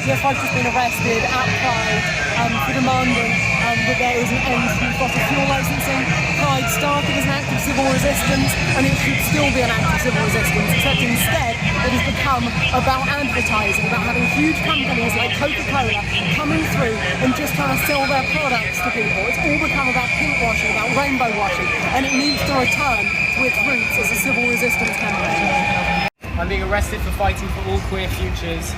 Yes, I've just been arrested at Pride for demanding that there is an end to fossil fuel licensing. Pride started as an act of civil resistance, and it should still be an act of civil resistance, except instead it has become about advertising, about having huge companies like Coca-Cola coming through and just trying to sell their products to people. It's all become about pinkwashing, about rainbow washing, and it needs to return to its roots as a civil resistance campaign. I'm being arrested for fighting for all queer futures.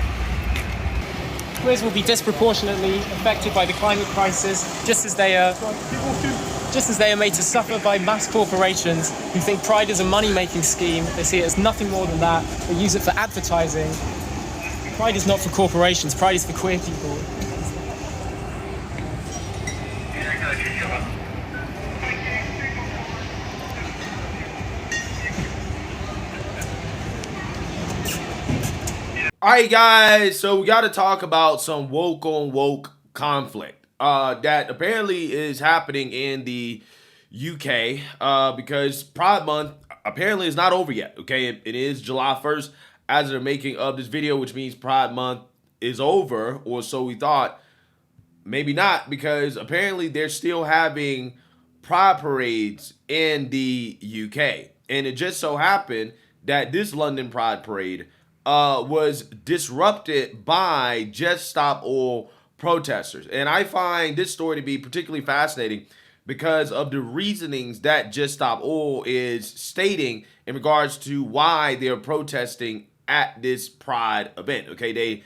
Queers will be disproportionately affected by the climate crisis, just as they are made to suffer by mass corporations who think Pride is a money-making scheme. They see it as nothing more than that. They use it for advertising. Pride is not for corporations. Pride is for queer people. All right, guys, so we got to talk about some woke on woke conflict that apparently is happening in the UK because Pride Month apparently is not over yet, okay? It is July 1st as of the making of this video, which means Pride Month is over, or so we thought. Maybe not, because apparently they're still having Pride parades in the UK. And it just so happened that this London Pride Parade was disrupted by Just Stop Oil protesters. And I find this story to be particularly fascinating because of the reasonings that Just Stop Oil is stating in regards to why they're protesting at this Pride event. Okay, they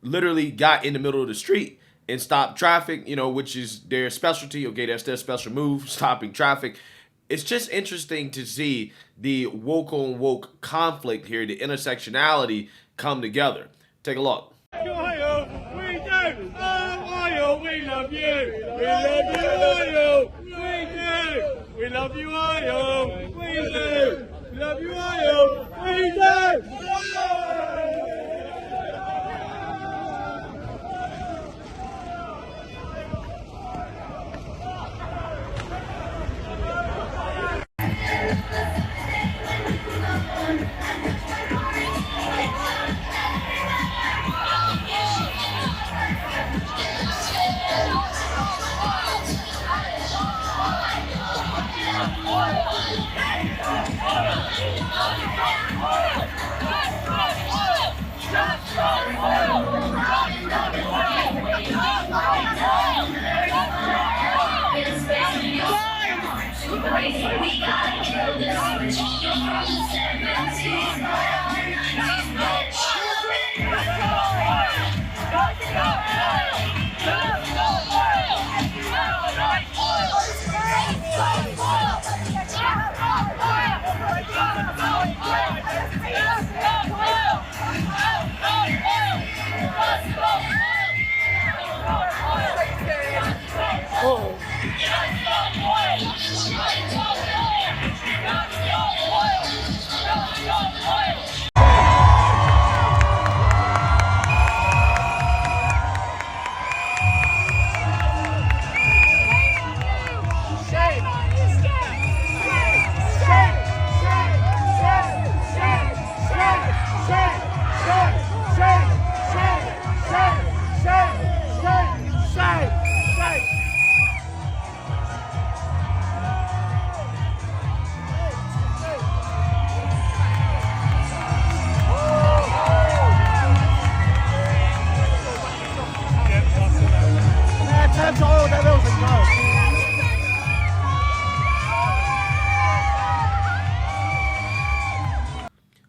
literally got in the middle of the street and stopped traffic, you know, which is their specialty. Okay, that's their special move, stopping traffic. It's just interesting to see the woke on woke conflict here, the intersectionality come together. Take a look. Ohio, we do. Ohio, we love you. We love you, Ohio. We do. We love you, Ohio. We do. We love you, Ohio. We do. We gotta kill this.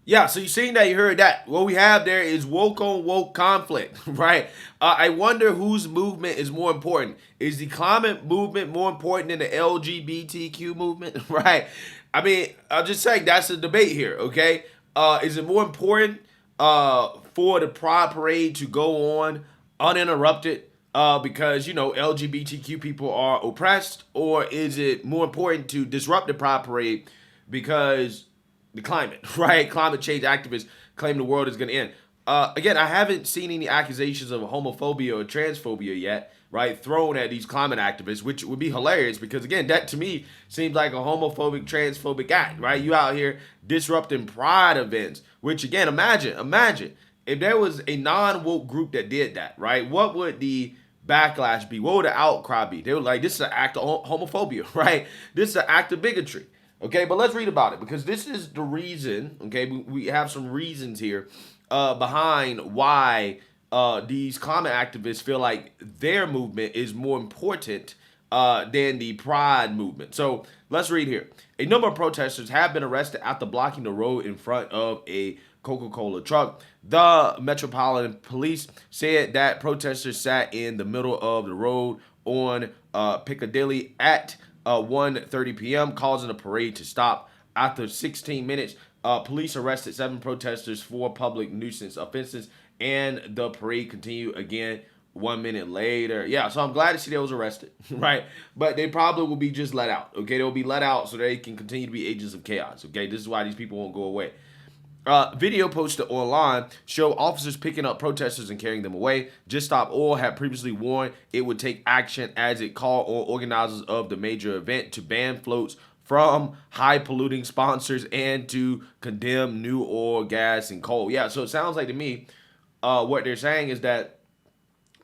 Yeah, so you seen that, you heard that. What we have there is woke on woke conflict, right? I wonder whose movement is more important. Is the climate movement more important than the LGBTQ movement, right? I mean, I'm just saying that's the debate here, okay? Is it more important for the Pride Parade to go on uninterrupted because, you know, LGBTQ people are oppressed? Or is it more important to disrupt the Pride Parade because the climate, right? Climate change activists claim the world is going to end. Again, I haven't seen any accusations of homophobia or transphobia yet, right, thrown at these climate activists, which would be hilarious because, again, that to me seems like a homophobic, transphobic act, right? You out here disrupting Pride events, which, again, imagine if there was a non-woke group that did that, right, what would the backlash be? What would the outcry be? They were like, this is an act of homophobia, right? This is an act of bigotry. Okay, but let's read about it, because this is the reason, okay, we have some reasons here behind why these climate activists feel like their movement is more important than the pride movement. So let's read here. A number of protesters have been arrested after blocking the road in front of a Coca-Cola truck. The Metropolitan Police said that protesters sat in the middle of the road on Piccadilly at 1:30 p.m., causing the parade to stop. After 16 minutes, police arrested 7 protesters for public nuisance offenses, and the parade continued again 1 minute later. Yeah, so I'm glad to see they was arrested, right? But they probably will be just let out, okay? They'll be let out so they can continue to be agents of chaos, okay? This is why these people won't go away. Video posted online show officers picking up protesters and carrying them away. Just Stop Oil had previously warned it would take action as it called on organizers of the major event to ban floats from high-polluting sponsors and to condemn new oil, gas, and coal. Yeah, so it sounds like to me what they're saying is that,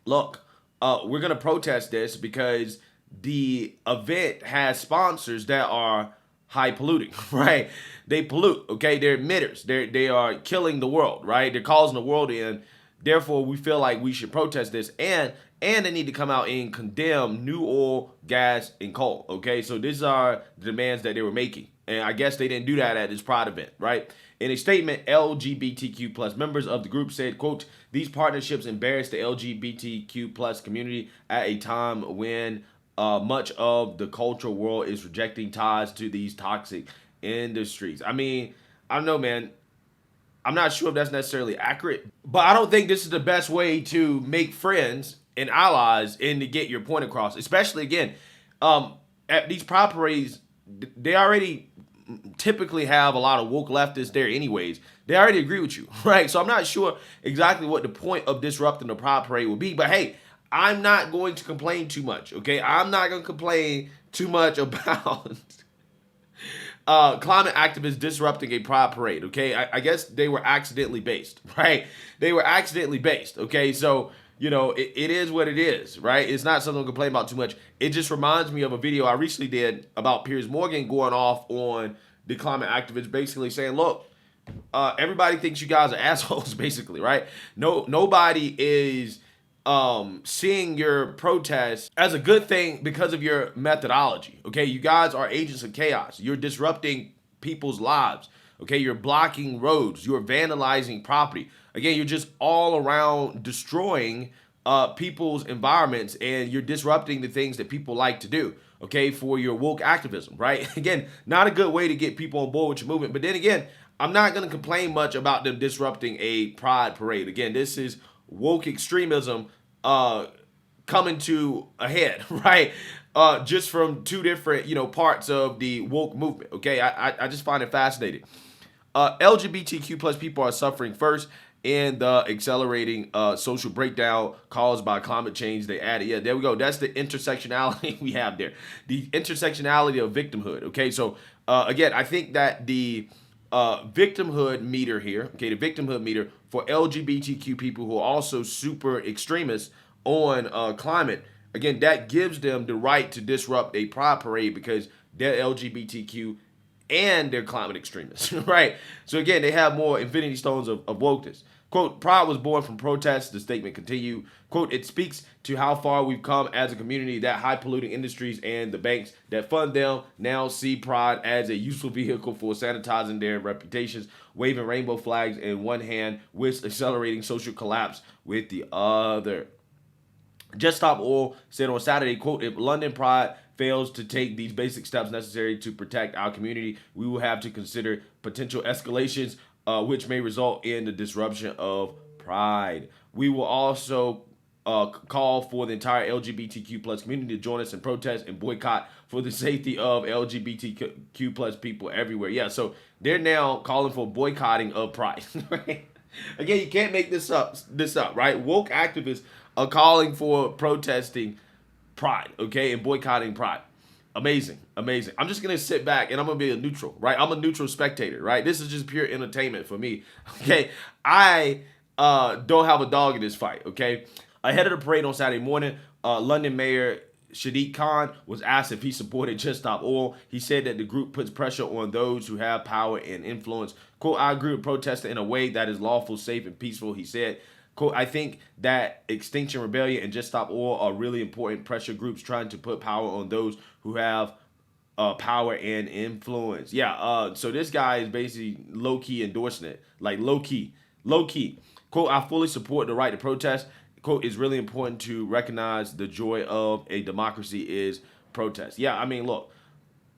look, we're going to protest this because the event has sponsors that are high polluting, right? They pollute, okay? They're emitters. They are killing the world, right? They're causing the world to end. Therefore, we feel like we should protest this, and they need to come out and condemn new oil, gas, and coal, okay? So these are the demands that they were making, and I guess they didn't do that at this Pride event, right? In a statement, LGBTQ plus members of the group said, quote, "These partnerships embarrass the LGBTQ plus community at a time when much of the cultural world is rejecting ties to these toxic industries." I mean, I don't know, man. I'm not sure if that's necessarily accurate, but I don't think this is the best way to make friends and allies and to get your point across. Especially, again, at these pride parades, they already typically have a lot of woke leftists there anyways. They already agree with you, right? So I'm not sure exactly what the point of disrupting the pride parade would be, but hey, I'm not going to complain too much, okay? I'm not going to complain too much about climate activists disrupting a pride parade, okay? I guess they were accidentally based, right? They were accidentally based, okay? So, you know, it is what it is, right? It's not something to complain about too much. It just reminds me of a video I recently did about Piers Morgan going off on the climate activists, basically saying, look, everybody thinks you guys are assholes, basically, right? Nobody is seeing your protest as a good thing because of your methodology, okay? You guys are agents of chaos. You're disrupting people's lives, okay? You're blocking roads. You're vandalizing property. Again, you're just all around destroying people's environments, and you're disrupting the things that people like to do, okay, for your woke activism, right? Again, not a good way to get people on board with your movement. But then again, I'm not going to complain much about them disrupting a pride parade. Again, this is woke extremism coming to a head, right? Just from two different, parts of the woke movement, okay? I just find it fascinating. LGBTQ plus people are suffering first in the accelerating social breakdown caused by climate change. They added, yeah, there we go. That's the intersectionality we have there. The intersectionality of victimhood, okay? So, again, I think that the victimhood meter here, okay, the victimhood meter for LGBTQ people who are also super extremists on climate, again, that gives them the right to disrupt a pride parade because they're LGBTQ and they're climate extremists, right? So again, they have more infinity stones of wokeness. Quote, "Pride was born from protests," the statement continued. Quote, "It speaks to how far we've come as a community that high polluting industries and the banks that fund them now see pride as a useful vehicle for sanitizing their reputations, waving rainbow flags in one hand with accelerating social collapse with the other." Just Stop Oil said on Saturday, quote, "If London Pride fails to take these basic steps necessary to protect our community, we will have to consider potential escalations, which may result in the disruption of Pride. We will also call for the entire LGBTQ plus community to join us in protest and boycott for the safety of LGBTQ plus people everywhere." Yeah, so they're now calling for boycotting of Pride. Right? Again, you can't make this up, right? Woke activists are calling for protesting Pride, okay, and boycotting Pride. Amazing. I'm just going to sit back and I'm going to be a neutral, right? I'm a neutral spectator, right? This is just pure entertainment for me, okay? I don't have a dog in this fight, okay? Ahead of the parade on Saturday morning, London Mayor Sadiq Khan was asked if he supported Just Stop Oil. He said that the group puts pressure on those who have power and influence. Quote, I agree with protesting in a way that is lawful, safe, and peaceful, he said. Quote, I think that Extinction Rebellion and Just Stop Oil are really important pressure groups trying to put power on those who have power and influence. Yeah, so this guy is basically low-key endorsing it. Like low-key. Quote, I fully support the right to protest. Quote, it's really important to recognize the joy of a democracy is protest. Yeah, I mean, look,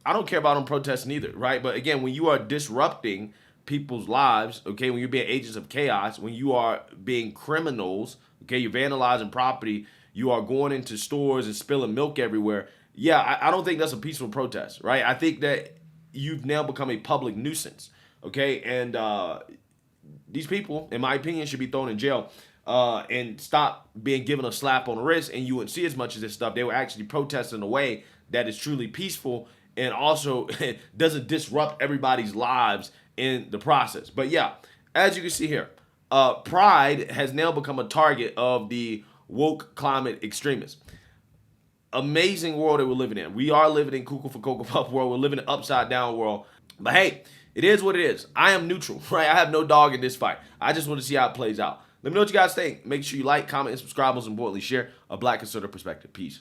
I don't care about them protesting either, right? But again, when you are disrupting people's lives, okay, when you're being agents of chaos, when you are being criminals, okay, you're vandalizing property, you are going into stores and spilling milk everywhere. Yeah, I don't think that's a peaceful protest, right? I think that you've now become a public nuisance, okay? And these people, in my opinion, should be thrown in jail. And stop being given a slap on the wrist, and you wouldn't see as much of this stuff. They were actually protesting in a way that is truly peaceful and also doesn't disrupt everybody's lives in the process. But yeah, as you can see here, Pride has now become a target of the woke climate extremists. Amazing world that we're living in. We are living in cuckoo for Cocoa Puff world. We're living in an upside down world. But hey, it is what it is. I am neutral, right? I have no dog in this fight. I just want to see how it plays out. Let me know what you guys think. Make sure you like, comment, and subscribe. Most importantly, share a Black conservative perspective. Peace.